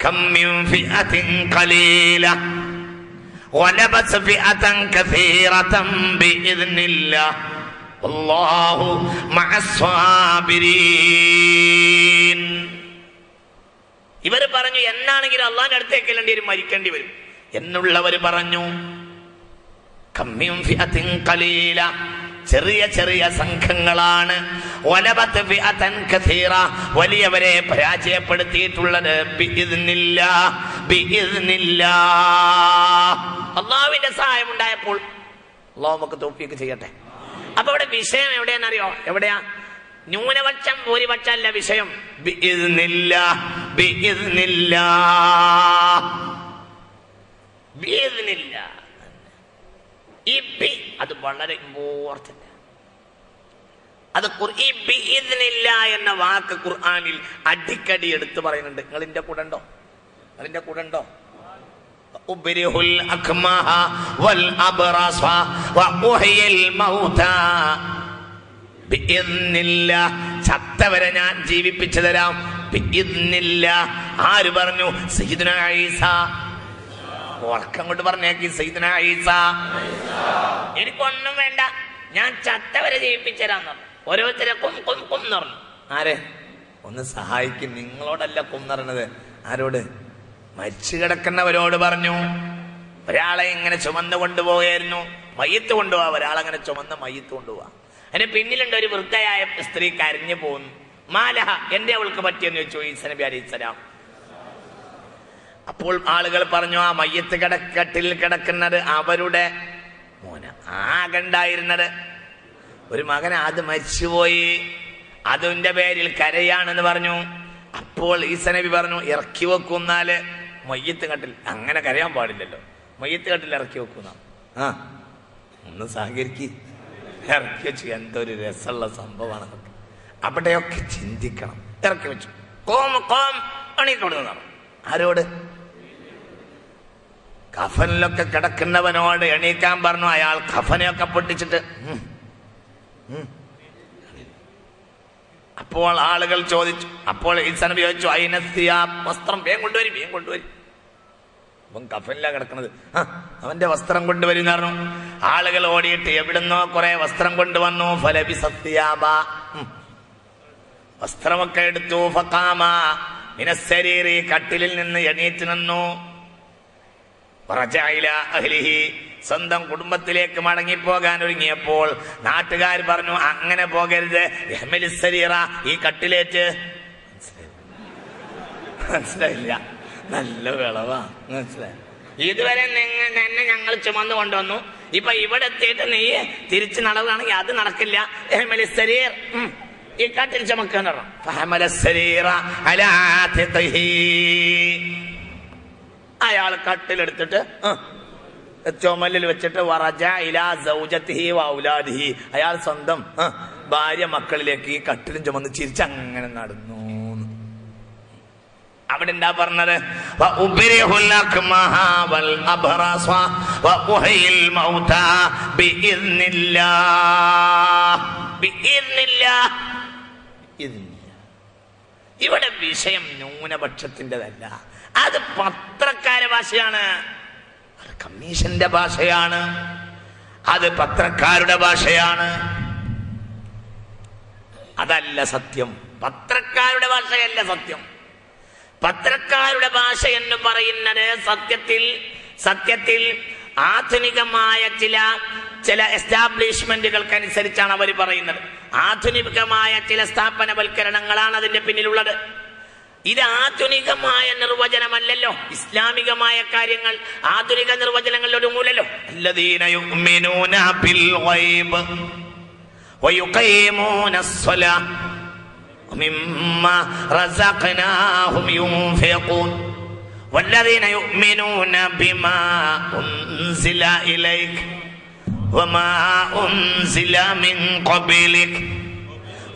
Come മിൻ ഫിഅത്തിൻ ഖലീല വലബത് ഫിഅതൻ കസീറതൻ ബിഇദ്നില്ലാഹ് വല്ലാഹു മഅസ്സാബിരീൻ. ഇവർ പറഞ്ഞു എന്നാണെങ്കിലും അള്ളാഹിന്റെ അടുത്തേക്ക് ചെല്ലേണ്ടി വരും, മരിക്കേണ്ടി വരും എന്നുള്ളവർ പറഞ്ഞു കം മിൻ ഫിഅത്തിൻ ഖലീല, ചെറിയ ചെറിയ സംഘങ്ങളാണ്, വലബത് ഫിഅതൻ കസീറ, വലിയവരെ പരാജയപ്പെടുത്തിയിട്ടുള്ളത് ബിഇദ്നില്ലാഹ്, ബിഇദ്നില്ലാഹ്. അള്ളാഹുവിന്റെ സഹായം ഉണ്ടായപ്പോൾ അള്ളാഹു നമുക്ക് തൗഫീഖ് ചെയ്യട്ടെ. അപ്പൊ ഇവിടെ വിഷയം എവിടെയാണെന്നറിയോ? എവിടെയാ? ന്യൂനപക്ഷം ഭൂരിപക്ഷം അല്ല വിഷയം. ബിഇദ്നില്ലാഹ്, ബിഇദ്നില്ലാഹ്, ബിഇദ്നില്ലാഹ്. ഈ ബി അത് വളരെ ഇമ്പോർട്ടന്റ്. അത് ഈ ബിഇദ്നില്ലാഹ് എന്ന വാക്ക് ഖുർആനിൽ അടിക്കടി എടുത്തു പറയുന്നുണ്ട്. നിങ്ങളിന്റെ കൂടെ ഉണ്ടോ? അതിന്റെ കൂടെ ഉണ്ടോ? ഉബ്രിഹുൽ അക്മഹ വൽ അബ്റസ വഉഹയിൽ മൗതാ ബിഇദ്നില്ലാഹ്. ചത്തവരെ ഞാൻ ജീവിപ്പിച്ചു തരാം ബിഇദ്നില്ലാഹ്. ആര് പറഞ്ഞു? സയ്യിദുനാ ഈസ. ഉറക്കം കൊണ്ട് പറഞ്ഞേക്ക് സയ്യിദുനാ ഈസ. എനിക്കൊന്നും വേണ്ട, ഞാൻ ചത്തവരെ ജീവിപ്പിച്ചു തരാന്ന് പറഞ്ഞു. ഓരോരുത്തരെ കൊന്നു പറഞ്ഞു. ആരെ? ഒന്ന് സഹായിക്കും. നിങ്ങളോടല്ല കൊന്നറിഞ്ഞത്. ആരോട്? മരിച്ചു കിടക്കുന്നവരോട് പറഞ്ഞു. ഒരാളെ ഇങ്ങനെ ചുമന്ന് കൊണ്ടുപോകായിരുന്നു, മയ്യത്ത് കൊണ്ടുപോവാ. ഒരാളങ്ങനെ ചുമന്ന് മയ്യത്ത് കൊണ്ടുപോവാ. അതിന് പിന്നിലുണ്ട് ഒരു വൃദ്ധയായ സ്ത്രീ കരഞ്ഞു പോകുന്നു. മാലഹ, എന്റെ അവൾക്ക് പറ്റിയെന്ന് ചോദിച്ചു ഈസാ നബി അലൈഹിസ്സലാം. അപ്പോൾ ആളുകൾ പറഞ്ഞു, ആ മയ്യത്ത് കട്ടിൽ കിടക്കുന്നത് അവരുടെ മോന. ആകണ്ടായിരുന്നത് ഒരു മകൻ, അത് മരിച്ചുപോയി, അതിന്റെ പേരിൽ കരയാണെന്ന് പറഞ്ഞു. അപ്പോൾ ഈസാ നബി പറഞ്ഞു, ഇറക്കി വെക്കുന്നാല് മയ്യത്ത് കട്ടിൽ. അങ്ങനെ കരയാൻ പാടില്ലല്ലോ, മയ്യത്ത് കട്ടിൽ ഇറക്കി വെക്കുന്ന. ആ ഒന്ന് സഹകരിക്ക്, ഇറക്കി വെച്ചു. എന്തൊരു രസമുള്ള സംഭവമാണ്. അവിടെയൊക്കെ ചിന്തിക്കണം. ഇറക്കി വെച്ചു. എണീക്കൊടുന്നതാണ്. ആരോട്? കഫനിലൊക്കെ കിടക്കുന്നവനോട് എണീക്കാൻ പറഞ്ഞു. അയാൾ കഫനെയൊക്കെ പൊട്ടിച്ചിട്ട് അപ്പോൾ ആളുകൾ ചോദിച്ചു. അപ്പോൾ ഈസാ നബി ചോദിച്ചു, അയിനസിയാബ്, വസ്ത്രം വേഗം കൊണ്ടുവരും, വേഗം കൊണ്ടുവരും. അവൻ കഫനിലാ കിടക്കുന്നത്, അവന്റെ വസ്ത്രം കൊണ്ടുവരും പറഞ്ഞു. ആളുകൾ ഓടിയിട്ട് എവിടുന്നോ കുറെ വസ്ത്രം കൊണ്ടുവന്നു. ഫലബിസത്തിയാബ, വസ്ത്രമൊക്കെ എടുത്തു. ഫഖാമ മിനസ്സരീരി, കട്ടിലിൽ നിന്ന് എണീറ്റ് നിന്നു. റജഅ ഇലാ അഹ്ലിഹി, സ്വന്തം കുടുംബത്തിലേക്ക് മടങ്ങിപ്പോകാൻ ഒരുങ്ങിയപ്പോൾ നാട്ടുകാർ പറഞ്ഞു, അങ്ങനെ പോകരുത്. യഹ്മിലുസ്സരീറ, ഈ കട്ടിലേറ്റ്. മനസ്സിലായില്ല? നല്ല വിളവാ. മനസ്സിലായി? ഇതുവരെ എന്നെ ഞങ്ങൾ ചുമന്നു കൊണ്ടുവന്നു, ഇപ്പൊ ഇവിടെ എത്തിയിട്ട് നീ തിരിച്ചു നടക്കുകയാണെങ്കിൽ അത് നടക്കില്ല. യഹ്മിലുസ്സരീർ, ഈ കട്ടിൽ ചുമക്കാൻ പറഞ്ഞു. ഫഹമലസ്സരീറ അലാ തിഖിഹി, അയാൾ കട്ടിലെടുത്തിട്ട് ചുമലിൽ വെച്ചിട്ട് വറജ ഇലാ സൗജതിഹി വഔലാദിഹി, അയാൾ സ്വന്തം ഭാര്യ മക്കളിലേക്ക് ഈ കട്ടിലും ചുമന്ന് ചിരിച്ചങ്ങനെ നടന്നു. അവിടെ എന്താ പറഞ്ഞത്? വഉബ്രിഹുൽ അക്മഹ വൽ അബ്റസ വഉഹയിൽ മൗതാ ബിഇദ്നില്ലാഹ്, ബിഇദ്നില്ലാഹ്. ഇവിടെ വിഷയം ന്യൂനപക്ഷത്തിൻ്റെതല്ല, അത് പത്രക്കാരുടെ ഭാഷയാണ്, അത് കമ്മീഷന്റെ ഭാഷയാണ്, അത് പത്രക്കാരുടെ ഭാഷയാണ്. അതല്ല സത്യം. പത്രക്കാരുടെ ഭാഷയല്ല സത്യം. പത്രക്കാരുടെ ഭാഷ എന്ന് പറയുന്നത് സത്യത്തിൽ ആധുനികമായ ചില എസ്റ്റാബ്ലിഷ്മെന്റുകൾക്കനുസരിച്ചാണ് അവർ പറയുന്നത്. ആധുനികമായ ചില സ്ഥാപനവൽക്കരണങ്ങളാണ് അതിന്റെ പിന്നിലുള്ളത്. ഇത് ആധുനികമായ നിർവചനമല്ലല്ലോ. ഇസ്ലാമികമായ കാര്യങ്ങൾ ആധുനിക നിർവചനങ്ങളിൽ ഒതുങ്ങൂലല്ലോ. അല്ലദീന യുഅ്മിനൂന ബിൽ ഗൈബ് വയുഖീമൂനസ് സ്വലാഹ് വമിമ്മാ റസഖ്നാഹും യുൻഫിഖൂൻ വല്ലദീന യുഅ്മിനൂന ബിമാ ഉൻസില ഇലൈക വമാ ഉൻസില മിൻ ഖബ്ലിക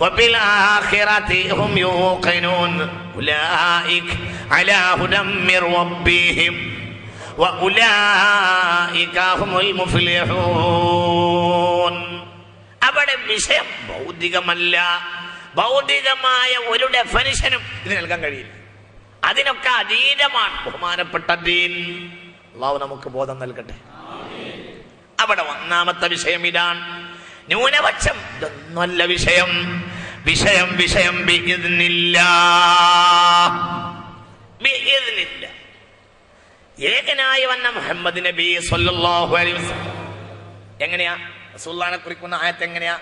وبالآخرة هم يوقنون أولئك على هدى من ربهم وأولئك هم المفلحون. അവിടെ വിഷയം ഭൗതികമല്ല. ഭൗതികമായ ഒരു ഡെഫിനിഷനും ഇത് നൽകാൻ കഴിയില്ല. അതിനൊക്കെ അതീതമാണ് ബഹുമാനപ്പെട്ട ദീൻ. അല്ലാഹു നമുക്ക് ബോധം നൽകട്ടെ. അവിടെ ഒന്നാമത്തെ വിഷയം ഇതാണ്. ന്യൂനപക്ഷം ഇതൊന്നല്ല വിഷയം. വിഷയം വിഷയം ഏകനായി വന്ന മുഹമ്മദ് നബി സ്വല്ലല്ലാഹു അലൈഹി വസല്ലം എങ്ങനെയാ റസൂലുള്ളാഹിനെ കുറിക്കുന്ന ആയത്ത് എങ്ങനെയാ?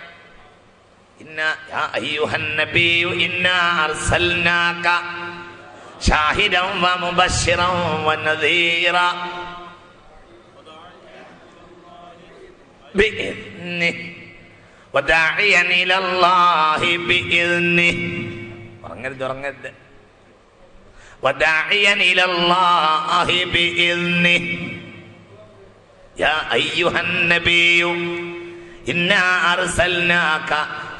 ഇന്നാ യാ അയ്യുഹൻ നബിയു ഇന്നാ അർസൽനാക ഷാഹിദൻ വ മുബശ്ശിറൻ വ നദീറ ബിഇذنിഹി വദാഇയൻ ഇലല്ലാഹി ബിഇذനിഹി. ഉറങ്ങരുത്. വദാഇയൻ ഇലല്ലാഹി ബിഇذനിഹി യാ അയ്യുഹൻ നബിയു ഇന്നാ അർസൽനാക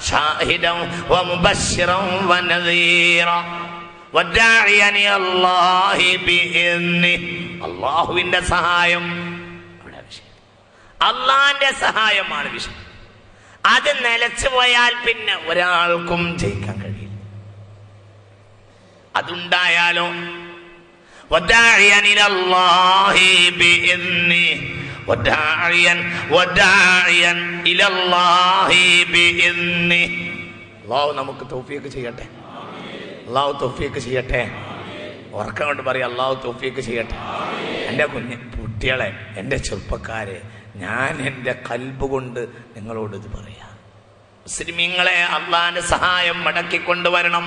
ഷാഹിദൻ വ മുബശ്ശിറൻ വ നദീറ വദാഇയൻ ഇലല്ലാഹി ബിഇذനിഹി. അല്ലാഹുവിന്റെ സഹായം, അള്ളാന്റെ സഹായമാണ് വിഷയം. അത് നിലച്ചു പോയാൽ പിന്നെ ഒരാൾക്കും ജയിക്കാൻ കഴിയില്ല. അതുണ്ടായാലോ അല്ലാഹു നമുക്ക് തൗഫീഖ് ചെയ്യട്ടെ. അല്ലാഹു തൗഫീഖ് ചെയ്യട്ടെ. ഉറക്കം കൊണ്ട് പറയാം, അല്ലാഹു തൗഫീഖ് ചെയ്യട്ടെ. എൻ്റെ കുട്ടികളെ, എൻ്റെ ചെറുപ്പക്കാരെ, ഞാൻ എൻ്റെ കൽബ് കൊണ്ട് നിങ്ങളോട് ഇത് പറയാം. മുസ്ലിമീങ്ങളെ, അള്ളാന്റെ സഹായം മടക്കിക്കൊണ്ടുവരണം.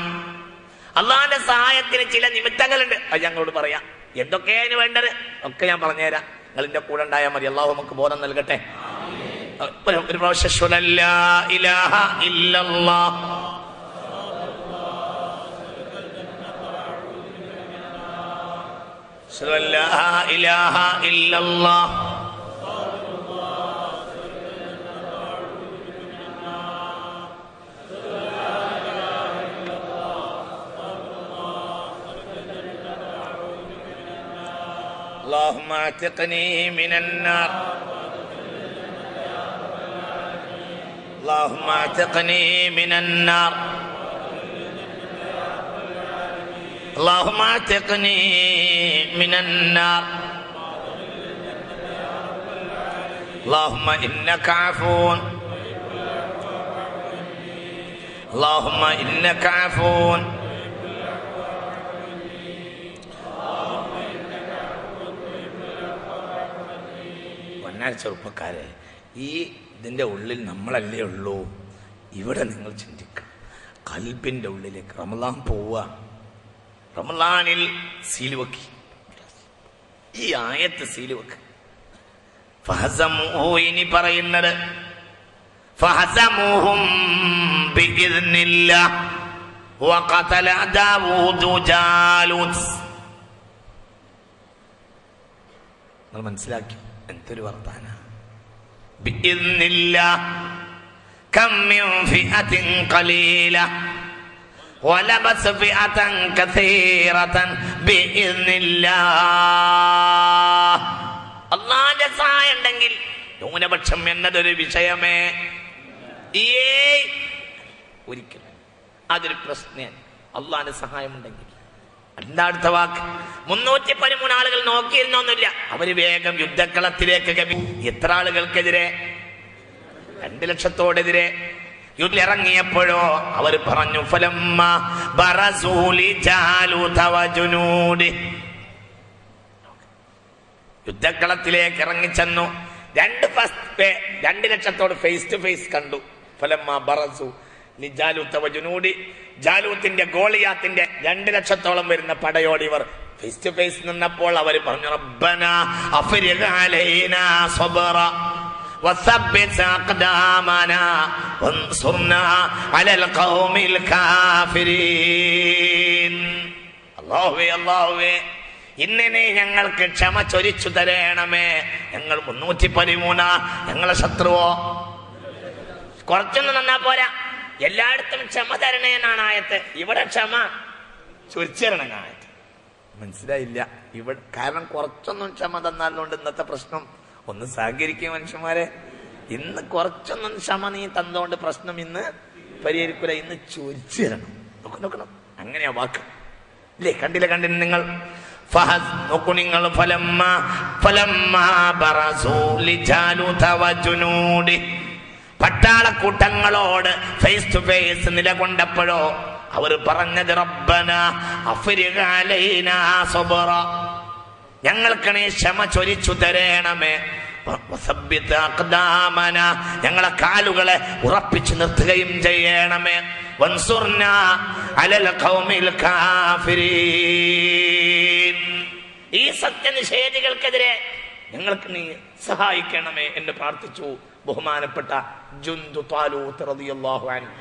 അള്ളാന്റെ സഹായത്തിന് ചില നിമിത്തങ്ങളുണ്ട്. അത് ഞങ്ങളോട് പറയാം. എന്തൊക്കെയാണ് വേണ്ടത് ഒക്കെ ഞാൻ പറഞ്ഞുതരാം. നിങ്ങൾ എൻ്റെ കൂടെ ഉണ്ടായാൽ മതി. അള്ളാഹു നമുക്ക് ബോധം നൽകട്ടെ. ഒരു പ്രാവശ്യം ലാ ഇലാഹ ഇല്ലല്ലാഹ് ലാ ഇലാഹ ഇല്ലല്ലാഹ് اللهم اعتقني من النار اللهم اعتقني من النار اللهم اعتقني من النار اللهم إنك عفو اللهم إنك عفو. ചെറുപ്പക്കാരെ, ഈ ഇതിൻ്റെ ഉള്ളിൽ നമ്മളല്ലേ ഉള്ളൂ. ഇവിടെ നിങ്ങൾ ചിന്തിക്കണം. കൽബിൻ്റെ ഉള്ളിലേക്ക് റമളാൻ പോവുക. റമളാനിൽ സീല് വെക്കി. ഈ ആയത്ത് സീല് വെക്ക്. ഇനി പറയുന്നത് ഫഹസമുഹും ബിഇذനില്ലാഹ് വഖതല ദാവൂദു ജാലൂത്ത്. നിങ്ങൾ മനസ്സിലാക്കി എന്തൊരു വർത്താന. ബിഇذനില്ലാഹ് കം മിൻ ഫിഅത്തിൻ ഖലീല വലബസ ഫിഅതൻ കസീറതൻ ബിഇذനില്ലാഹ്. അല്ലാഹുവിന്റെ സഹായം ഉണ്ടെങ്കിൽ ന്യൂനപക്ഷം എന്നതൊരു വിഷയമേ ഒരിക്കലും അതൊരു പ്രശ്നം. അല്ലാഹുവിന്റെ സഹായം ഉണ്ടെങ്കിൽ എന്താ അടുത്ത വാക്ക്? 313 ആളുകൾ നോക്കിയിരുന്നൊന്നുമില്ല. അവര് വേഗം യുദ്ധക്കളത്തിലേക്ക്. എത്ര ആളുകൾക്കെതിരെ? 2 ലക്ഷത്തോടെതിരെ. യുദ്ധത്തിലിറങ്ങിയപ്പോഴോ അവർ പറഞ്ഞു ഫലമ്മ ബറസൂലി ജാലൂത വജുനൂദി. യുദ്ധക്കളത്തിലേക്ക് ഇറങ്ങിച്ചെന്നു. 2 ലക്ഷത്തോട് ഫേസ് ടു ഫേസ് കണ്ടു. ഫലമ്മ ബറസു ജാലൂത വജുനൂദി. ജാലൂത്തിന്റെ ഗോളിയാത്തിന്റെ 2 ലക്ഷത്തോളം വരുന്ന പടയോടിവർ ഫേസ് ടു ഫേസ് നിന്നപ്പോൾ അവർ പറഞ്ഞു റബ്ബനാ അഫ്രിഗ് അലൈനാ സബ്റ വസബ്ബിത് അഖ്ദാമനാ വൻസുർനാ അലൽ ഖൗമിൽ കാഫിരീൻ. അല്ലാഹുവേ ഇന്നനെ ഞങ്ങൾക്ക് ക്ഷമ ചൊരിച്ചു തരണമേ. ഞങ്ങൾ 313 ഞങ്ങളെ ശത്രുവോ. കുറച്ചൊന്നും നന്നാ പോരാ, എല്ലായിടത്തും ക്ഷമ തരണേ എന്നാണ് ആയത്ത്. ഇവിടെ ക്ഷമ ചൊരിച്ചു തരണം ആയത്ത്. മനസ്സിലായില്ല ഇവിടെ. കാരണം കുറച്ചൊന്നും ക്ഷമ തന്നാലുകൊണ്ട് ഇന്നത്തെ പ്രശ്നം ഒന്ന് സഹകരിക്കും മനുഷ്യന്മാരെ. ഇന്ന് കുറച്ചൊന്നും ക്ഷമ നീ തന്നുകൊണ്ട് പ്രശ്നം ഇന്ന് പരിഹരിക്കൂല. ഇന്ന് ചൊരിച്ചു തരണം. നോക്കണം, അങ്ങനെയാ വാക്ക്. ഇല്ലേ? കണ്ടില്ല നിങ്ങൾ. നോക്കൂ നിങ്ങൾ. പട്ടാളക്കൂട്ടങ്ങളോട് ഫേസ് ടു ഫേസ് നിലകൊണ്ടപ്പോഴോ അവർ പറഞ്ഞത് റബ്ബന അഫ്രിഗ് അലൈനാ സബ്റ, ഞങ്ങൾക്ക് നീ ക്ഷമ ചൊരിച്ചു തരണമേ, വസബ്ബിത് അഖ്ദാമന, ഞങ്ങളെ കാലുകളെ ഉറപ്പിച്ചു നിർത്തുകയും ചെയ്യണമേ, വൻസുർനാ അലൽ ഖൗമിൽ കാഫിരീൻ, ഈ സത്യനിഷേധികൾക്കെതിരെ ഞങ്ങൾക്ക് നീ സഹായിക്കണമേ എന്ന് പ്രാർത്ഥിച്ചു ബഹുമാനപ്പെട്ട ജുന്ദു ത്വാലൂത്ത് റളിയല്ലാഹു അൻഹു.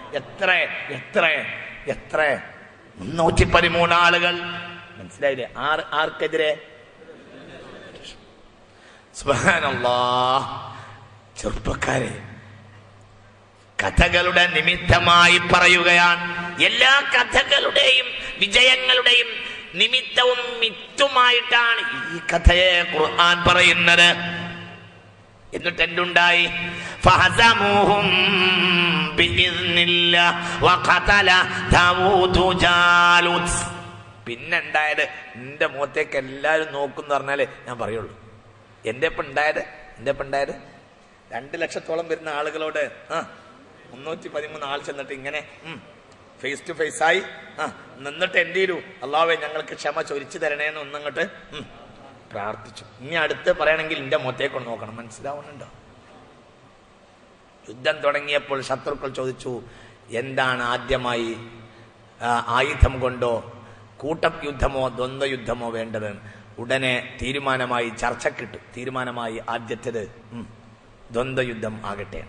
എത്ര 313 ആളുകൾ. മനസ്സിലായില്ലേ? ആർക്കെതിരെ? സുബ്ഹാനല്ലാഹ്. ചെറുപ്പക്കാരെ, കഥകളുടെ നിമിത്തമായി പറയുകയാണ്. എല്ലാ കഥകളുടെയും വിജയങ്ങളുടെയും നിമിത്തവും മിത്തുമായിട്ടാണ് ഈ കഥയെ ഖുർആൻ പറയുന്നത്. എന്നിട്ട് എന്തുണ്ടായി? ഫഹസമൂഹും ബിഇذനില്ലാഹ് വഖതല ദാവൂദു ജാലൂത്ത്. പിന്നെണ്ടായത്, എന്റെ മുഖത്തേക്ക് എല്ലാവരും നോക്കുന്നു പറഞ്ഞാലേ ഞാൻ പറയുള്ളൂ. എന്റെ ഇപ്പം ഉണ്ടായത് 2 ലക്ഷത്തോളം വരുന്ന ആളുകളോട് 313 ആൾ ചെന്നിട്ട് ഇങ്ങനെ ഫേസ് ടു ഫേസ് ആയി നിന്നിട്ട് എന്ത് ചെയ്തു? അല്ലാഹുവേ ഞങ്ങൾക്ക് ക്ഷമ ചൊരിച്ചു തരണേന്ന് ഒന്നങ്ങോട്ട് പ്രാർത്ഥിച്ചു. ഇനി അടുത്ത് പറയണമെങ്കിൽ എന്റെ മുഖത്തേക്ക് നോക്കണം. മനസ്സിലാവുന്നുണ്ടോ? യുദ്ധം തുടങ്ങിയപ്പോൾ ശത്രുക്കൾ ചോദിച്ചു, എന്താണ് ആദ്യമായി ആയുധം കൊണ്ടോ കൂട്ടം യുദ്ധമോ ദ്വന്ദ്വ യുദ്ധമോ വേണ്ടത്? ഉടനെ തീരുമാനമായി, ചർച്ചക്കിട്ടു. തീരുമാനമായി ആദ്യത്തേത് ദ്വന്ദ്വ യുദ്ധം ആകട്ടെ.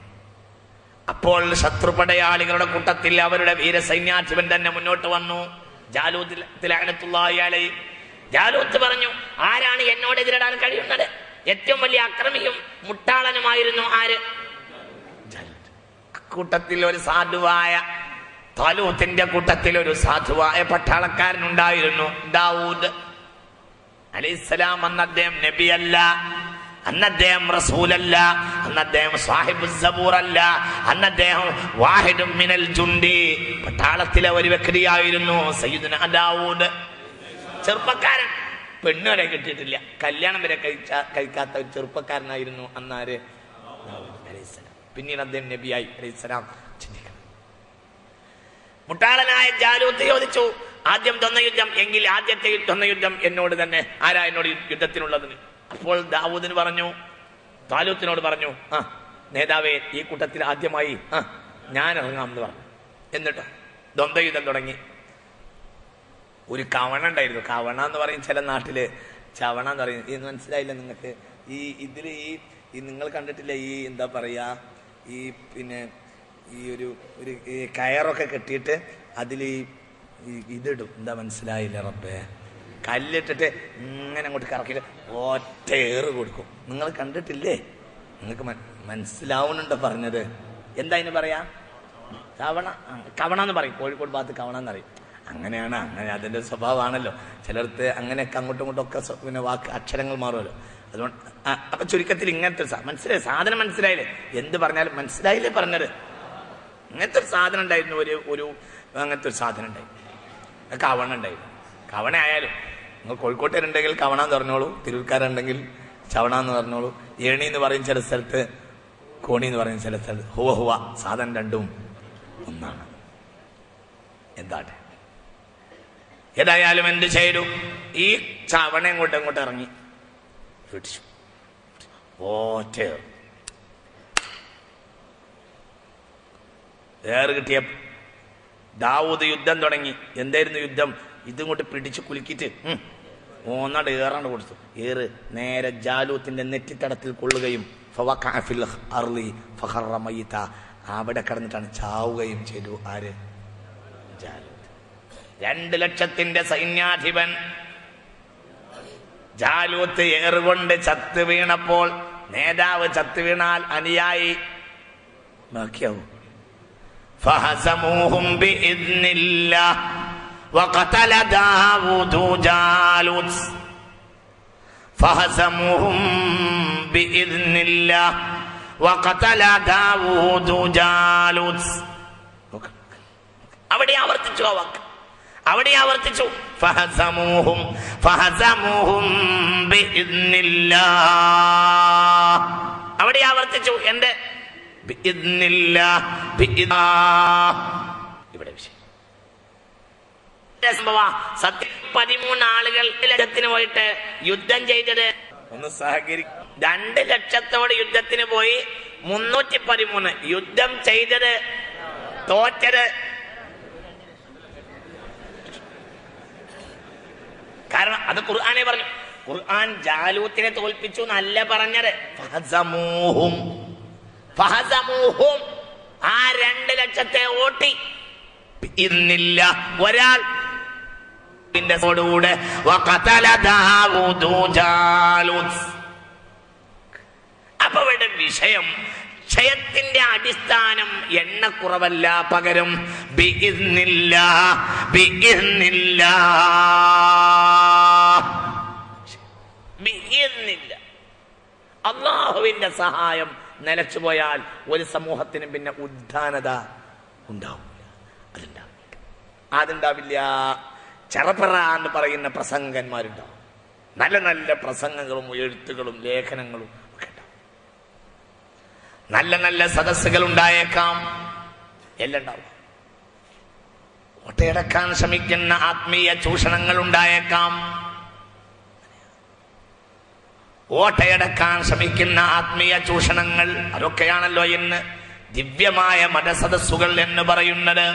അപ്പോൾ ശത്രുപടയാളികളുടെ കൂട്ടത്തിൽ അവരുടെ വീരസൈന്യാധിപൻ തന്നെ മുന്നോട്ട് വന്നു, ജാലൂത്ത് ലഅനത്തുല്ലാഹി അലൈഹി. ജാലൂത്ത് പറഞ്ഞു, ആരാണ് എന്നോട് എതിരിടാൻ കഴിയുന്നത്? ഏറ്റവും വലിയ അക്രമിയും മുട്ടാളനുമായിരുന്നു ആര്? കൂട്ടത്തിൽ ഒരു സാധുവായ, താലൂത്തിന്റെ കൂട്ടത്തിൽ ഒരു സാധുവായ പട്ടാളക്കാരനുണ്ടായിരുന്നു, ദാവൂദ് അലൈഹിസ്സലാം. അന്ന് അദ്ദേഹം നബിയല്ല, അന്ന് അദ്ദേഹം റസൂലല്ല, അന്ന് അദ്ദേഹം സാഹിബുൽ സബൂർ അല്ല, അന്ന് അദ്ദേഹം വാഹിദും മിനൽ ജുണ്ടി, പട്ടാളത്തിലെ ഒരു വ്യക്തിയായിരുന്നു സയ്യിദുനാ ദാവൂദ്. ചെറുപ്പക്കാരൻ, പെണ്ണ് വരെ കിട്ടിയിട്ടില്ല, കല്യാണം വരെ കഴിക്കാത്ത ഒരു ചെറുപ്പക്കാരനായിരുന്നു അന്നാര്? ദാവൂദ് അലൈഹിസ്സലാം. പിന്നീട് അദ്ദേഹം നബിയായി അലൈഹിസ്സലാം. ചിന്തിക്കണം. മുട്ടാളനായ ജാലൂത്ത് ചോദിച്ചു, ആദ്യം ദ്വന്ദ്വ യുദ്ധം എങ്കിൽ ആദ്യത്തെ ദ്വന്ദ്വ യുദ്ധം എന്നോട് തന്നെ. ആരാ എന്നോട് യുദ്ധത്തിനുള്ളതിന്? അപ്പോൾ ദാവൂദിന് പറഞ്ഞു, താലൂത്തിനോട് പറഞ്ഞു, നേതാവേ ഈ കൂട്ടത്തിൽ ആദ്യമായി ഞാൻ ഇറങ്ങാമെന്ന് പറഞ്ഞു. എന്നിട്ട് ദ്വന്ദ്വ യുദ്ധം തുടങ്ങി. ഒരു കവണ ഉണ്ടായിരുന്നു. കവണ എന്ന് പറയും ചില നാട്ടില്, ചവണ എന്ന് പറയും. ഇത് മനസ്സിലായില്ല നിങ്ങൾക്ക്? ഇതില് ഈ നിങ്ങൾ കണ്ടിട്ടില്ല ഈ എന്താ പറയാ, ഈ പിന്നെ ഈ ഒരു കയറൊക്കെ കെട്ടിയിട്ട് അതിൽ ഇതിടും. എന്താ മനസ്സിലായില്ല റബ്ബേ? കല്ലിട്ടിട്ട് ഇങ്ങനെ അങ്ങോട്ട് കറക്കിയിട്ട് ഒറ്റ ഏറ് കൊടുക്കും. നിങ്ങൾ കണ്ടിട്ടില്ലേ? നിങ്ങൾക്ക് മനസ്സിലാവുന്നുണ്ടോ പറഞ്ഞത്? എന്താ അതിന് പറയാ? കവണ എന്ന് പറയും. കോഴിക്കോട് ഭാഗത്ത് കവണ എന്നറിയും. അങ്ങനെയാണ്, അങ്ങനെ അതിന്റെ സ്വഭാവമാണല്ലോ. ചിലർക്ക് അങ്ങനെയൊക്കെ അങ്ങോട്ടും ഇങ്ങോട്ടും ഒക്കെ പിന്നെ അക്ഷരങ്ങൾ മാറുമല്ലോ. അതുകൊണ്ട് അപ്പൊ ചുരുക്കത്തിൽ ഇങ്ങനത്തെ മനസ്സിലായി, സാധനം മനസ്സിലായില്ലേ? എന്ത് പറഞ്ഞാലും മനസ്സിലായില്ലേ പറഞ്ഞത്? അങ്ങനത്തെ ഒരു സാധനം ഉണ്ടായിരുന്നു, ഒരു അങ്ങനത്തെ ഒരു സാധനം ഉണ്ടായി, കവണ ഉണ്ടായിരുന്നു. കവണ ആയാലും നിങ്ങൾ കോഴിക്കോട്ടുകാരുണ്ടെങ്കിൽ കവണ എന്ന് പറഞ്ഞോളൂ, തിരൂർക്കാരുണ്ടെങ്കിൽ ചവണ എന്ന് പറഞ്ഞോളൂ. ഏണി എന്ന് പറയും ചില സ്ഥലത്ത്, കോണി എന്ന് പറയും ചില സ്ഥലത്ത്. ഹുവ സാധനം രണ്ടും ഒന്നാണ്. എന്താട്ടെ, ഏതായാലും എന്ത് ചെയ്തു? ഈ ചവണ അങ്ങോട്ട് ഇറങ്ങി പിടിച്ചു. ഏറ് കിട്ടിയ ദാവൂദ് യുദ്ധം തുടങ്ങി. എന്തായിരുന്നു യുദ്ധം? ഇതുകൊണ്ട് പിടിച്ചു കുലുക്കിയിട്ട് ഓന്നാട് ഏറാണ്ട് കൊടുത്തു. ഏറ് നേരെ ജാലൂത്തിന്റെ നെറ്റിത്തടത്തിൽ കൊള്ളുകയും അവിടെ കിടന്നിട്ടാണ് ചാവുകയും ചെയ്തു. ആര്? ജാലൂത്ത്. 2 ലക്ഷത്തിന്റെ സൈന്യാധിപൻ ജാലൂത്ത് ഏറുകൊണ്ട് ചത്തു വീണപ്പോൾ, നേതാവ് ചത്തു വീണാൽ അനുയായി ബാക്കിയാവും. فهزموهم بإذن الله وقتل داوود جالوت. فهزموهم بإذن الله وقتل داوود جالوت. അവിടെ ആവർത്തിച്ചു ആ വാക്ക്. അവിടെ ആവർത്തിച്ചു ഫഹസമൂഹും ഫഹസമൂഹും ബിഇദ്നില്ലാഹ്. അവിടെ ആവർത്തിച്ചു എന്ത്? ബിഇദ്നില്ലാഹ് ബിഇദ്നില്ലാഹ്. ഇവിടെ വിഷയം സംഭവം സത്യം 13 ആളുകൾ യുദ്ധത്തിന് പോയിട്ട് യുദ്ധം ചെയ്തത് ഒന്ന് സഹകരിക്കും. 2 ലക്ഷത്തോട് യുദ്ധത്തിന് പോയി 313 യുദ്ധം ചെയ്തത് തോറ്റത്. കാരണം അത് ഖുർആനെ പറഞ്ഞു. ഖുർആൻ ജാലൂത്തിനെ തോൽപ്പിച്ചു എന്നല്ല പറഞ്ഞത്. ഫഹസമൂഹും ഫഹസമൂഹും ആ 2 ലക്ഷത്തെ ഓട്ടി ഇന്നില്ല ഒരാൾ ോടുകൂടെ അപ്പൊ ഇവിടെ വിഷയം ക്ഷയത്തിന്റെ അടിസ്ഥാനം എണ്ണക്കുറവല്ല, പകരം അല്ലാഹുവിന്റെ സഹായം നിലച്ചുപോയാൽ ഒരു സമൂഹത്തിനും പിന്നെ ഉദ്ധാനത ഉണ്ടാവില്ല. അതുണ്ടാവില്ല. ചെറപ്പറ എന്ന് പറയുന്ന പ്രസംഗന്മാരുണ്ടാവും. നല്ല നല്ല പ്രസംഗങ്ങളും എഴുത്തുകളും ലേഖനങ്ങളും ഒക്കെ ഉണ്ടാവും. നല്ല നല്ല സദസ്സുകൾ ഉണ്ടായേക്കാം, എല്ലാം ഉണ്ടാവും. ഒട്ടയടക്കാൻ ശ്രമിക്കുന്ന ആത്മീയ ചൂഷണങ്ങൾ ഉണ്ടായേക്കാം. ഓട്ടയടക്കാൻ ശ്രമിക്കുന്ന ആത്മീയ ചൂഷണങ്ങൾ അതൊക്കെയാണല്ലോ ഇന്ന് ദിവ്യമായ മതസദസ്സുകൾ എന്ന് പറയുന്നത്.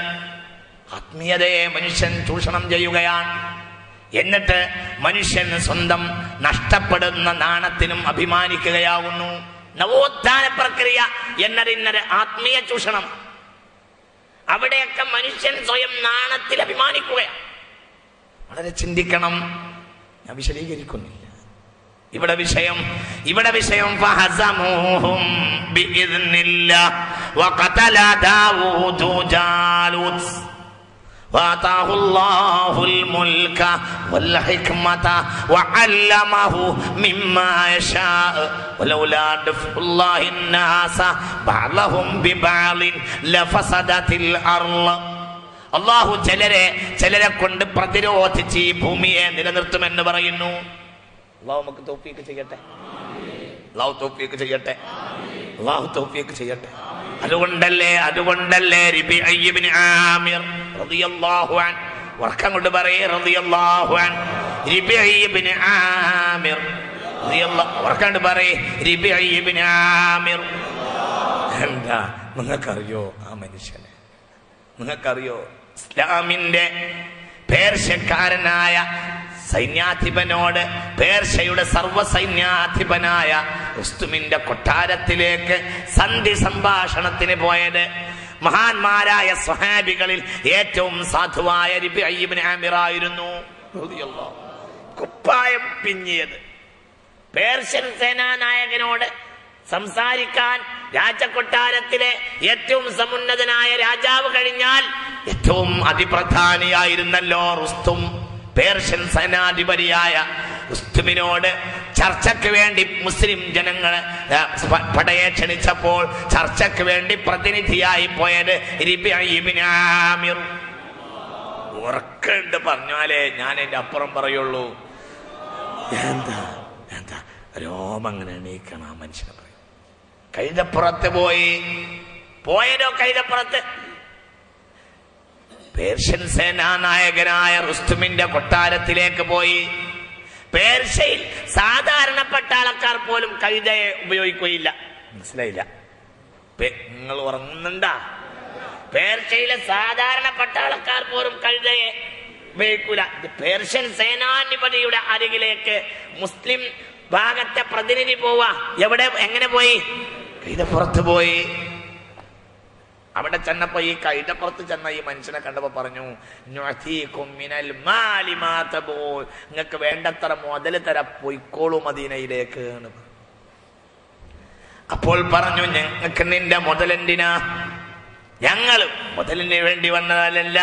ആത്മീയതയെ മനുഷ്യൻ ചൂഷണം ചെയ്യുകയാണ്. എന്നിട്ട് മനുഷ്യൻ സ്വന്തം നഷ്ടപ്പെടുന്ന നാണത്തിനും അഭിമാനിക്കുകയാവുന്നു. നവോത്ഥാന പ്രക്രിയ എന്നതിന്നത് ആത്മീയ ചൂഷണം. അവിടെയൊക്കെ മനുഷ്യൻ സ്വയം നാണത്തിൽ അഭിമാനിക്കുകയാണ്. വളരെ ചിന്തിക്കണം. ഞാൻ വിശദീകരിക്കുന്നില്ല. ഇവിടെ വിഷയം ഫഹസമൂഹും ബിഇദ്നില്ലാഹ് വഖതല ദാവൂദു ജാലൂത്ത് وآتاه الله الملك والحكمة وعلمه مما يشاء ولولا دفع الله الناس بعضهم ببعض لفسدت الأرض. അല്ലാഹു ചിലരെ കൊണ്ട് പ്രതിരോധിച്ച് ഈ ഭൂമിയെ നിലനിർത്തുമെന്ന് പറയുന്നു. അല്ലാഹു നമുക്ക് തൗഫീഖ് ചെയ്യട്ടെ. അല്ലാഹു തൗഫീഖ് ചെയ്യട്ടെ. അല്ലാഹു തൗഫീഖ് ചെയ്യട്ടെ. അതുകൊണ്ടല്ലേ റിബിഈ ഇബ്നു ആമിർ റളിയല്ലാഹു അൻഹു വർക്കം കൊണ്ട് പറയേ റളിയല്ലാഹു അൻഹു റിബിഈ ഇബ്നു ആമിർ റളിയല്ലാഹു വർക്കം കൊണ്ട് പറയേ റിബിഈ ഇബ്നു ആമിർ. എന്താ നിങ്ങൾക്കറിയോ ആ മനുഷ്യനെ? നിങ്ങൾക്കറിയോ? ഇസ്ലാമിന്റെ പേർഷ്യക്കാരനായ സൈന്യാധിപനോട് പേർഷ്യയുടെ സർവ്വസൈന്യാധിപനായ റുസ്തുമിന്റെ കൊട്ടാരത്തിലേക്ക് സന്ധി സംഭാഷണത്തിന് പോയത് മഹാന്മാരായ സ്വഹാബികളിൽ ഏറ്റവും സാധുവായ റിബിഈ ഇബ്നു ആമിർ ആയിരുന്നു. കുപ്പായം പിഞ്ഞിയത് പേർഷ്യൻ സേനാനായകനോട് സംസാരിക്കാൻ രാജകൊട്ടാരത്തിലെ ഏറ്റവും സമുന്നതനായ രാജാവ് കഴിഞ്ഞാൽ ഏറ്റവും അതിപ്രധാനിയായിരുന്നല്ലോ റുസ്തും. പേർഷ്യൻ സേനാധിപതിയായ റുസ്തുമിനോട് ചർച്ചയ്ക്ക് വേണ്ടി മുസ്ലിം ജനങ്ങളെ പടയെ ക്ഷണിച്ചപ്പോൾ ചർച്ചയ്ക്ക് വേണ്ടി പ്രതിനിധിയായി പോയത് റിബിഈ ഇബ്നു ആമിർ. ഉറക്കുണ്ട് പറഞ്ഞാലേ ഞാൻ എന്റെ അപ്പുറം പറയുള്ളൂ. എന്താ രോമങ്ങനെ എണീക്കണം ആ മനുഷ്യനെ പറയും. കൈതപ്പുറത്ത് പോയതോ കൈതപ്പുറത്ത് പേർഷ്യൻ സേനാനായകനായ റുസ്തുമിന്റെ കൊട്ടാരത്തിലേക്ക് പോയി. പേർഷ്യയിൽ സാധാരണ പട്ടാളക്കാർ പോലും കഴുതയെ ഉപയോഗിക്കുകയില്ല. മനസ്സിലായില്ല? നിങ്ങൾ ഉറങ്ങുന്നുണ്ടാ? പേർഷ്യയിലെ സാധാരണ പട്ടാളക്കാർ പോലും കഴുതയെ ഉപയോഗിക്കൂല. പേർഷ്യൻ സേനാധിപതിയുടെ അരികിലേക്ക് മുസ്ലിം ഭാഗത്തെ പ്രതിനിധി പോവാ. എങ്ങനെ പോയി? കൈതപ്പുറത്ത് പോയി. അവിടെ ചെന്നപ്പോ ഈ കൈതപ്പുറത്ത് ചെന്ന ഈ മനുഷ്യനെ കണ്ടപ്പോ പറഞ്ഞു, നിങ്ങൾക്ക് വേണ്ടത്ര മുതൽ തരാ, പൊയ്ക്കോളൂ മദീനയിലേക്ക്. അപ്പോൾ പറഞ്ഞു, ഞങ്ങൾക്ക് നിന്റെ മുതലെന്തിനാ? ഞങ്ങൾ മുതലിന് വേണ്ടി വന്നതല്ല.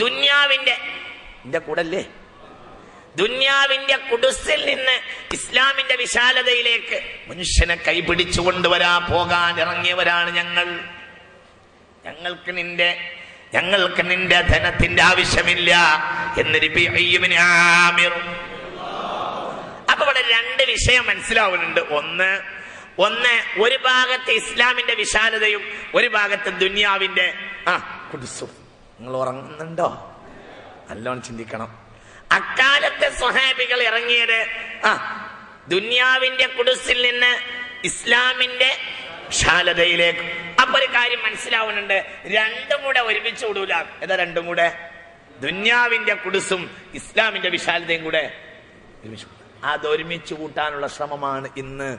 ദുനിയാവിന്റെ കൂടല്ലേ ദുന്യാവിന്റെ കുടുസിൽ നിന്ന് ഇസ്ലാമിന്റെ വിശാലതയിലേക്ക് മനുഷ്യനെ കൈപിടിച്ചു പോകാൻ ഇറങ്ങിയവരാണ് ഞങ്ങൾ. ഞങ്ങൾക്ക് നിന്റെ ധനത്തിന്റെ ആവശ്യമില്ല എന്ന് റബീഉ ആമിർ. അപ്പൊ ഇവിടെ രണ്ട് വിഷയം മനസ്സിലാവുന്നുണ്ട്. ഒന്ന് ഒരു ഭാഗത്ത് ഇസ്ലാമിന്റെ വിശാലതയും ഒരു ഭാഗത്ത് ദുന്യാവിന്റെ കുടുസും. നിങ്ങൾ ഉറങ്ങുന്നുണ്ടോ? നല്ലോണം ചിന്തിക്കണം. അക്കാലത്തെ സ്വഹാബികൾ ഇറങ്ങിയത് ദുന്യാവിന്റെ കുടുസിൽ നിന്ന് ഇസ്ലാമിന്റെ വിശാലതയിലേക്ക്. അപ്പൊ ഒരു കാര്യം മനസ്സിലാവുന്നുണ്ട്, രണ്ടും കൂടെ ഒരുമിച്ച് വിടൂല. ഏതാ രണ്ടും കൂടെ? ദുന്യാവിന്റെ കുടുസും ഇസ്ലാമിന്റെ വിശാലതയും കൂടെ ഒരുമിച്ച്. അതൊരുമിച്ച് കൂട്ടാനുള്ള ശ്രമമാണ് ഇന്ന്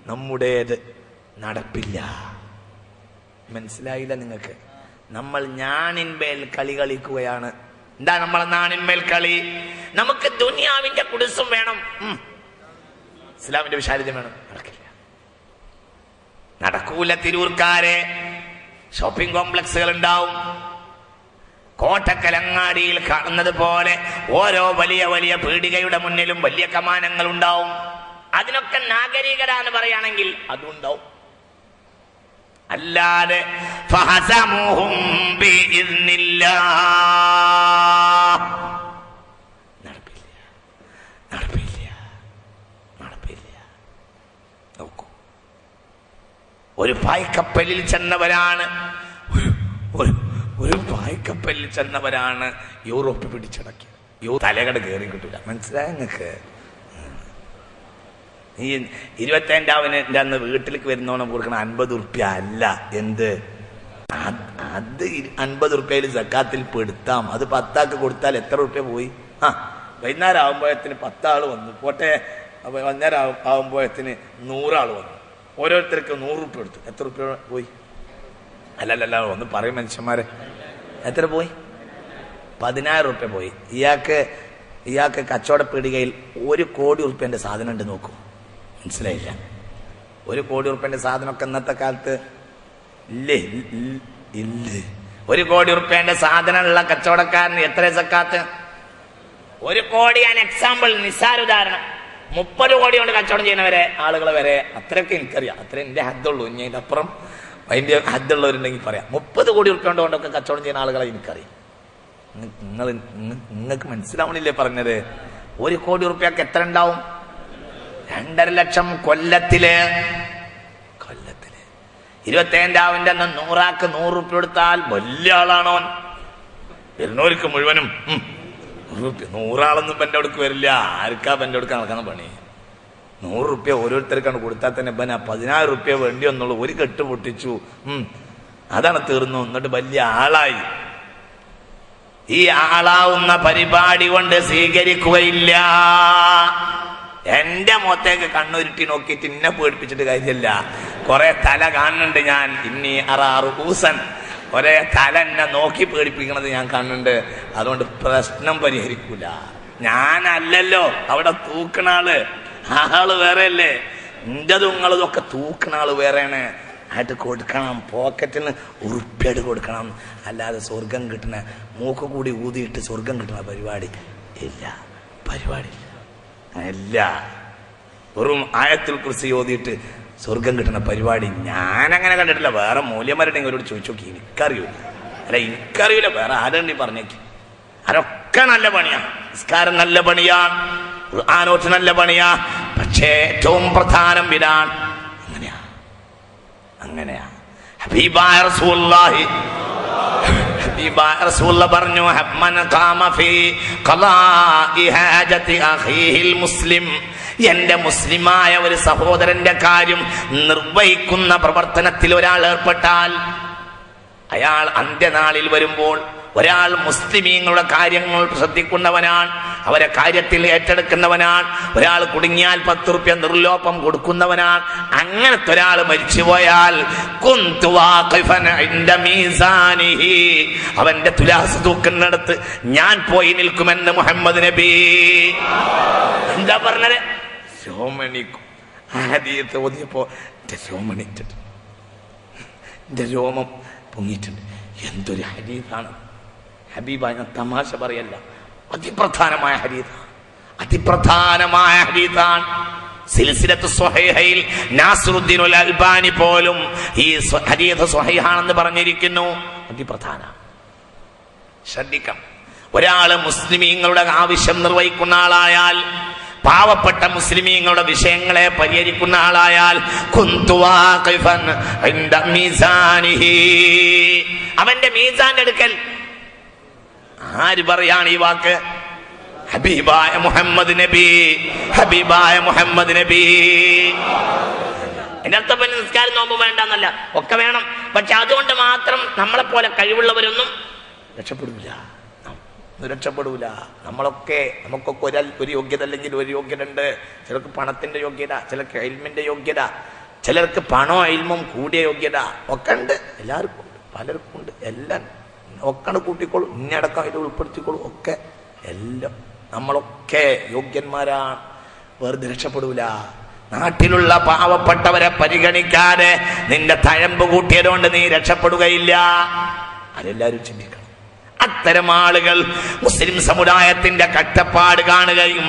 നമ്മുടേത്. നടപ്പില്ല. മനസ്സിലായില്ല നിങ്ങൾക്ക്? നമ്മൾ ഞാനിന്മേൽ കളി കളിക്കുകയാണ്. എന്താ നമ്മൾ നാണിന്മേൽ കളി? നമുക്ക് ദുനിയാവിന്റെ കുടുസും വേണം, ഇസ്ലാമിന്റെ വിശാലത വേണം. നടക്കൂല. തിരൂർക്കാരെ ഷോപ്പിംഗ് കോംപ്ലക്സുകൾ ഉണ്ടാവും. കോട്ടക്കലങ്ങാടിയിൽ കാണുന്നത് പോലെ ഓരോ വലിയ വലിയ പീടികയുടെ മുന്നിലും വലിയ കമാനങ്ങൾ ഉണ്ടാവും. അതിനൊക്കെ നാഗരികത എന്ന് പറയുകയാണെങ്കിൽ അതുണ്ടാവും. അല്ലാതെ നടപ്പില്ല. നോക്കൂ, ഒരു പായ്ക്കപ്പലിൽ ചെന്നവരാണ് യൂറോപ്പ് പിടിച്ചടക്കിയത്. തലകട കയറി കിട്ടൂല. മനസ്സിലായ നിങ്ങൾക്ക്? ഈ 25-ന് അന്ന് വീട്ടിലേക്ക് വരുന്നോണം കൊടുക്കണ 50 ഉറുപ്പ്യ അല്ല. എന്ത്? അത് 50 ഉറുപ്പ്യയിൽ സക്കാത്തിൽ പെടുത്താം. അത് 10 കൊടുത്താൽ എത്ര ഉറുപ്പ്യ പോയി? വൈകുന്നേരം ആകുമ്പോഴത്തിന് 10 ആള് വന്നു പോട്ടെ. വൈകുന്നേരം ആകുമ്പോഴത്തിന് 100 ആള് വന്നു. ഓരോരുത്തർക്ക് 100 ഉറുപ്പ്യ എടുത്തു. എത്ര ഉറുപ്പ്യ പോയി? അല്ലല്ല, ഒന്ന് പറയും മനുഷ്യന്മാരെ. എത്ര പോയി? 10,000 ഉറുപ്പ്യ പോയി. ഇയാൾക്ക് കച്ചവട പീടികയിൽ 1 കോടി ഉറുപ്പ്യന്റെ സാധനം ഉണ്ട്. നോക്കൂ, മനസ്സിലായില്ല? 1 കോടി ഉറുപ്പ്യന്റെ സാധനമൊക്കെ ഇന്നത്തെ കാലത്ത് ഇല്ലേ? 1 കോടി ഉറുപ്പ്യന്റെ സാധനമുള്ള കച്ചവടക്കാരന് എത്ര സക്കാത്ത്? 1 കോടി. ഞാൻ എക്സാമ്പിൾ, നിസ്സാരുദാഹരണം. 30 കോടി കൊണ്ട് കച്ചവടം ചെയ്യുന്നവരെ ആളുകളെ വരെ അത്രയൊക്കെ എനിക്കറിയാം. അത്ര എന്റെ ഹദ്ദുള്ളൂ. ഇനി അതിന്റെ അപ്പുറം അതിന്റെ ഹദ്ദുള്ളവരുണ്ടെങ്കിൽ പറയാം. 30 കോടി ഉറുപ്പ്യ കൊണ്ടൊക്കെ കച്ചവടം ചെയ്യുന്ന ആളുകളെ എനിക്കറിയാം. നിങ്ങൾക്ക് മനസ്സിലാവണില്ലേ പറഞ്ഞത്? 1 കോടി ഉറുപ്പ്യക്ക് എത്ര ഉണ്ടാവും? 2.5 ലക്ഷം കൊല്ലത്തില്. 25-ന്റെ അന്ന് 100 100 ഉറുപ്പ്യ കൊടുത്താൽ വലിയ ആളാണോ? വരുന്നവർക്ക് മുഴുവനും 100 ആളൊന്നും പെന്റെ അടുക്ക് വരില്ല. ആർക്കാ പെന്റെ അടുക്ക് നടക്കുന്ന പണി? 100 ഉറുപ്പ്യ ഓരോരുത്തർക്കാണ് കൊടുത്താൽ തന്നെ 10,000 ഉറുപ്പ്യ വേണ്ടി വന്നുള്ളൂ. ഒരു കെട്ട് പൊട്ടിച്ചു, അതാണ് തീർന്നു. എന്നിട്ട് വലിയ ആളായി. ഈ ആളാവുന്ന പരിപാടി കൊണ്ട് സ്വീകരിക്കുകയില്ല. എന്റെ മുഖത്തേക്ക് കണ്ണുരുട്ടി നോക്കിയിട്ട് ഇന്നെ പേടിപ്പിച്ചിട്ട് കാര്യമില്ല. കുറെ തല കാണുന്നുണ്ട് ഞാൻ. ഇനി 6 ഊസൻ ഒരേ തല എന്നെ നോക്കി പേടിപ്പിക്കണത് ഞാൻ കാണുന്നുണ്ട്. അതുകൊണ്ട് പ്രശ്നം പരിഹരിക്കൂല. ഞാനല്ലല്ലോ അവിടെ തൂക്കണ ആള് വേറെ അല്ലേ. എന്റെതും നിങ്ങളതൊക്കെ തൂക്കണ ആള് വേറെയാണ്. ആയിട്ട് കൊടുക്കണം. പോക്കറ്റിന് ഉറുപ്പ്യായിട്ട് കൊടുക്കണം. അല്ലാതെ സ്വർഗം കിട്ടണ മൂക്ക് കൂടി ഊതിയിട്ട് സ്വർഗം കിട്ടണ പരിപാടി ഇല്ല. അല്ല, വെറും ആയത്തുൽ കുർസി ഓതിയിട്ട് സ്വർഗം കിട്ടുന്ന പരിപാടി ഞാനങ്ങനെ കണ്ടിട്ടില്ല. വേറെ മൂല്യന്മാരുണ്ടെങ്കിൽ അവരോട് ചോദിച്ചു നോക്കി. എനിക്കറിയൂല. വേറെ ആരുണ്ട് പറഞ്ഞേക്ക്. അതൊക്കെ നല്ല പണിയാ. നിസ്കാരം നല്ല പണിയാണ്, ഖുർആനോത്ത് നല്ല പണിയാ. പക്ഷേ ഏറ്റവും പ്രധാനം ഇതാണ്. അങ്ങനെയാ ഹബീബായ റസൂലുള്ളാഹി പറഞ്ഞു, എന്റെ മുസ്ലിമായ ഒരു സഹോദരന്റെ കാര്യം നിർവഹിക്കുന്ന പ്രവർത്തനത്തിൽ ഒരാൾ ഏർപ്പെട്ടാൽ, അയാൾ അന്ത്യനാളിൽ വരുമ്പോൾ ഒരാൾ മുസ്ലിമീങ്ങളുടെ കാര്യങ്ങൾ ശ്രദ്ധിക്കുന്നവനാണ്, അവരെ കാര്യത്തിൽ ഏറ്റെടുക്കുന്നവനാണ്. ഒരാൾ കുടുങ്ങിയാൽ 10 ഉറുപ്പ്യ നിർലോപം കൊടുക്കുന്നവനാണ്. അങ്ങനത്തെ ഒരാൾ മരിച്ചുപോയാൽ അവന്റെ തുലാസ് തൂക്കുന്നിടത്ത് ഞാൻ പോയി നിൽക്കുമെന്ന് മുഹമ്മദ് നബി. എന്താ പറഞ്ഞത്? രോമണിക്കും. ഹദീസ് ഓതിയപ്പോ എന്റെ രോമം പൊങ്ങിയിട്ടുണ്ട്. എന്തൊരു ഹദീസാണ് ഹബീബ. ഞാൻ തമാശ പറയല്ല, അതിപ്രധാനമായ ഹദീസ്. അതിപ്രധാനമായ ഹദീസാണ്. സിൽസിലത്ത് സ്വഹീഹയിൽ നാസിറുദ്ദീൻ അൽ അൽബാനി പോലും ഈ ഹദീസ് സ്വഹീഹാണെന്ന് പറഞ്ഞിരിക്കുന്നു. അതിപ്രധാന. ശ്രദ്ധിക്കണം. ഒരാള് മുസ്ലിമീങ്ങളുടെ ആവശ്യം നിർവഹിക്കുന്ന ആളായാൽ, പാവപ്പെട്ട മുസ്ലിമീങ്ങളുടെ വിഷയങ്ങളെ പരിഹരിക്കുന്ന ആളായാൽ, അവന്റെ മീസാന്റെ അടുക്കൽ ആര് പറയാണ് ഈ വാക്ക്? ഹബീബായ മുഹമ്മദ് നബി, ഹബീബായ മുഹമ്മദ് നബി. എന്റെ അർത്ഥം പിന്നെ നിസ്കാരം നോമ്പ് വേണ്ടെന്നല്ല, ഒക്കെ വേണം. പക്ഷെ അതുകൊണ്ട് മാത്രം നമ്മളെപ്പോലെ കഴിവുള്ളവരൊന്നും രക്ഷപ്പെടൂല. നമുക്കൊക്കെ ഒരു യോഗ്യത അല്ലെങ്കിൽ ഒരു യോഗ്യത ഉണ്ട്. ചിലർക്ക് പണത്തിന്റെ യോഗ്യത, ചിലർക്ക് ഇൽമിന്റെ യോഗ്യത, ചിലർക്ക് പണവും ഇൽമും കൂടിയ യോഗ്യത ഒക്കെ ഉണ്ട്. എല്ലാവർക്കും ഉണ്ട്, പലർക്കും ഉണ്ട്. എല്ലാം ഒക്കെ കൂട്ടിക്കോളൂ, ഇന്നടക്കം ഇത് ഉൾപ്പെടുത്തിക്കോളൂ. ഒക്കെ എല്ലാം നമ്മളൊക്കെ യോഗ്യന്മാരാണ്. വെറുതെ രക്ഷപ്പെടൂല. നാട്ടിലുള്ള പാവപ്പെട്ടവരെ പരിഗണിക്കാതെ നിന്റെ തഴമ്പ് കൂട്ടിയതുകൊണ്ട് നീ രക്ഷപ്പെടുകയില്ല. അതെല്ലാവരും ചിന്തിക്കണം. അത്തരം ആളുകൾ മുസ്ലിം സമുദായത്തിന്റെ കഷ്ടപ്പാട് കാണുകയും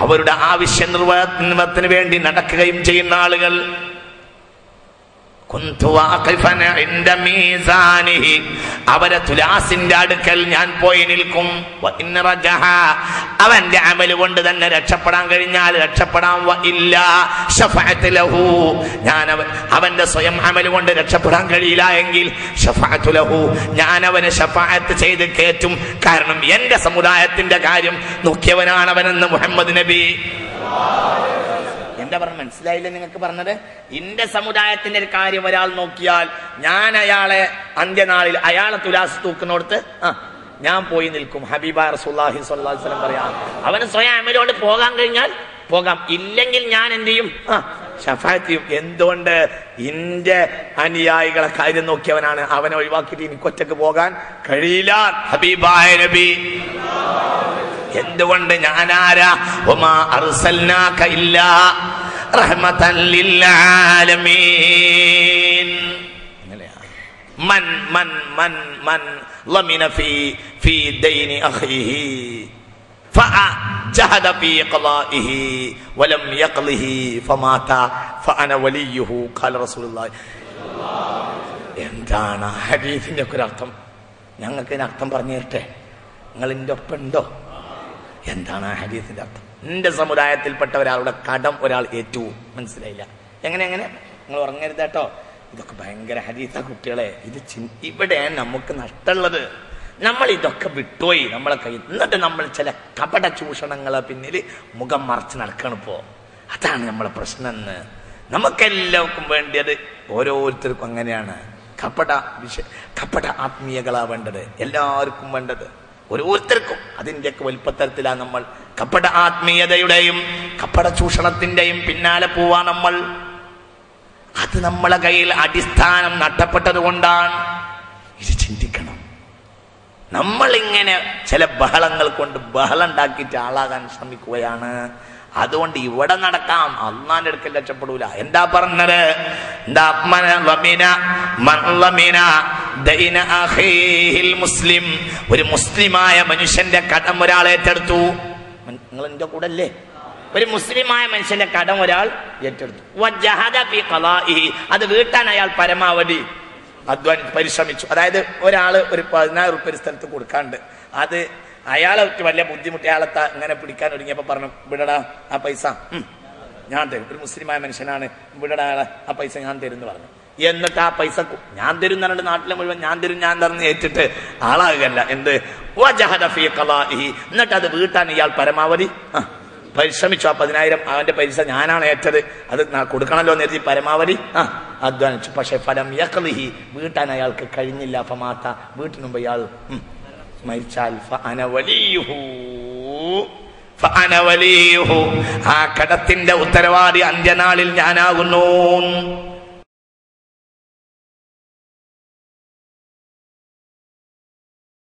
അവരുടെ ആവശ്യ നിർവഹണത്തിന് വേണ്ടി നടക്കുകയും ചെയ്യുന്ന ആളുകൾ. അവരെ തുലാസിന്റെ അടുക്കൽ ഞാൻ പോയി നിൽക്കും. അവന്റെ അമല് കൊണ്ട് തന്നെ രക്ഷപ്പെടാൻ കഴിഞ്ഞാൽ രക്ഷപ്പെടാൻ, ഞാൻ അവന്റെ സ്വയം അമല് കൊണ്ട് രക്ഷപ്പെടാൻ കഴിയില്ല എങ്കിൽ ഞാൻ അവന് ശഫാഅത്ത് ചെയ്ത് കയറ്റും. കാരണം എന്റെ സമുദായത്തിന്റെ കാര്യം നോക്കിയവനാണ് അവനെന്ന് മുഹമ്മദ് നബി. എന്താ പറഞ്ഞ മനസ്സിലായില്ലേ നിങ്ങൾക്ക് പറഞ്ഞത്? എന്റെ സമുദായത്തിന്റെ ഒരു കാര്യം ഒരാൾ നോക്കിയാൽ ഞാൻ അയാളെ അന്ത്യനാളിൽ അയാളെ തുലാസ് തൂക്കുന്നിടത്ത് ഞാൻ പോയി നിൽക്കും. ഹബീബായ റസൂലുള്ളാഹി സ്വല്ലല്ലാഹു അലൈഹി വസല്ലം പറയാം, അവന് സ്വയം അമലോട് പോകാൻ കഴിഞ്ഞാൽ പോകാം, ഇല്ലെങ്കിൽ ഞാൻ എന്ത് ചെയ്യും? ശഫാഅത്ത് ചെയ്യും. എന്തുകൊണ്ട്? എന്റെ അനുയായികളെ കാര്യം നോക്കിയവനാണ്. അവനെ ഒഴിവാക്കിയിട്ട് എനിക്ക് ഒറ്റക്ക് പോകാൻ കഴിയില്ല. ഹബീബായ നബി. എന്തുകൊണ്ട്? ഞാനാരാ? വമാ അർസൽനാക ഇല്ലാ റഹ്മതൻ ലിൽ ആലമീൻ. മൻ ലമിന ഫീ ദൈനി അഖീഹി ഫഅജഹദ ഫീ ഖളാഇഹി വലം യഖ്ളിഹി ഫമാത ഫഅന വലിയുഹു ഖാല റസൂലുള്ളാഹി. എന്താണ് ഹദീസിന്റെ ഒക്കെ അർത്ഥം? ഞങ്ങൾക്ക് അർത്ഥം പറഞ്ഞു തരട്ടെ. നിങ്ങൾ എൻ്റെ ഒപ്പം ഉണ്ടോ? എന്താണ് ആ ഹദീസിന്റെ അർത്ഥം? എന്റെ സമുദായത്തിൽപ്പെട്ട ഒരാളുടെ കടം ഒരാൾ ഏറ്റു. മനസ്സിലായില്ല? എങ്ങനെ നിങ്ങൾ ഉറങ്ങരുത് കേട്ടോ. ഇതൊക്കെ ഭയങ്കര ഹദീസാ കുട്ടികളെ. ഇത് ഇവിടെ നമുക്ക് നഷ്ടമുള്ളത്. നമ്മൾ ഇതൊക്കെ വിട്ടുപോയി നമ്മളെ കയ്യിൽ. എന്നിട്ട് നമ്മൾ ചില കപട ചൂഷണങ്ങളെ പിന്നിൽ മുഖം മറച്ച് നടക്കണിപ്പോ. അതാണ് നമ്മളെ പ്രശ്നം. നമുക്കെല്ലാവർക്കും വേണ്ടിയത് ഓരോരുത്തർക്കും അങ്ങനെയാണ്. കപട ആത്മീയകളാ വേണ്ടത്, എല്ലാവർക്കും വേണ്ടത്, ഓരോരുത്തർക്കും. അതിൻ്റെയൊക്കെ വലുപ്പത്തരത്തിലാണ് നമ്മൾ കപട ആത്മീയതയുടെയും കപട ചൂഷണത്തിന്റെയും പിന്നാലെ പോവാ നമ്മൾ. അത് നമ്മളെ കയ്യിൽ അടിസ്ഥാനം നഷ്ടപ്പെട്ടത് കൊണ്ടാണ്. ഇത് ചിന്തിക്കണം. നമ്മളിങ്ങനെ ചില ബഹളങ്ങൾ കൊണ്ട് ബഹളം ഉണ്ടാക്കിയിട്ട് ആളാകാൻ ശ്രമിക്കുകയാണ്. അതുകൊണ്ട് ഇവിടെ നടക്കാം, അള്ളാന്റെ അടുക്കൽ രക്ഷപ്പെടൂല. എന്താ പറഞ്ഞത്? മുസ്ലിം, ഒരു മുസ്ലിമായ മനുഷ്യന്റെ കടം ഒരാൾ ഏറ്റെടുത്തു. നിങ്ങൾ എന്റെ കൂടെ അല്ലേ? ഒരു മുസ്ലിമായ മനുഷ്യന്റെ കടം ഒരാൾ ഏറ്റെടുത്തു. അത് വീട്ടാൻ അയാൾ പരമാവധി പരിശ്രമിച്ചു. അതായത് ഒരാള് ഒരു 14 റുപ്യ ഒരു സ്ഥലത്ത് കൊടുക്കാണ്ട്, അത് അയാളെ വലിയ ബുദ്ധിമുട്ടി അയാളെ ഇങ്ങനെ പിടിക്കാൻ ഒരുങ്ങിയപ്പോ പറഞ്ഞു, വിടടാ ആ പൈസ ഞാൻ തരും. ഒരു മുസ്ലിമായ മനുഷ്യനാണ്, വിടടാ ആ പൈസ ഞാൻ തരും എന്ന് പറഞ്ഞു. എന്നിട്ട് ആ പൈസ ഞാൻ തരും എന്ന് പറഞ്ഞിട്ട് നാട്ടിലെ മുഴുവൻ ഞാൻ തരുന്ന ഏറ്റിട്ട് ആളാകല്ല. എന്ത്? എന്നിട്ട് അത് വീട്ടാൻ ഇയാൾ പരമാവധി പരിശ്രമിച്ചു. ആ 10,000 അവന്റെ പൈസ ഞാനാണ് ഏറ്റത്, അത് കൊടുക്കണല്ലോ എന്ന് കരുതി പരമാവധി അധ്വാനിച്ചു. പക്ഷെ ഫലം യഖ്ലിഹി, വീട്ടാൻ അയാൾക്ക് കഴിഞ്ഞില്ല. ഫമാത, വീട്ടിന് മുമ്പ് ഇയാൾ മരിച്ചാൽ ഫഅന വലിയുഹു, ആ കടത്തിന്റെ ഉത്തരവാദി അന്ത്യനാളിൽ ഞാനാകുന്നു.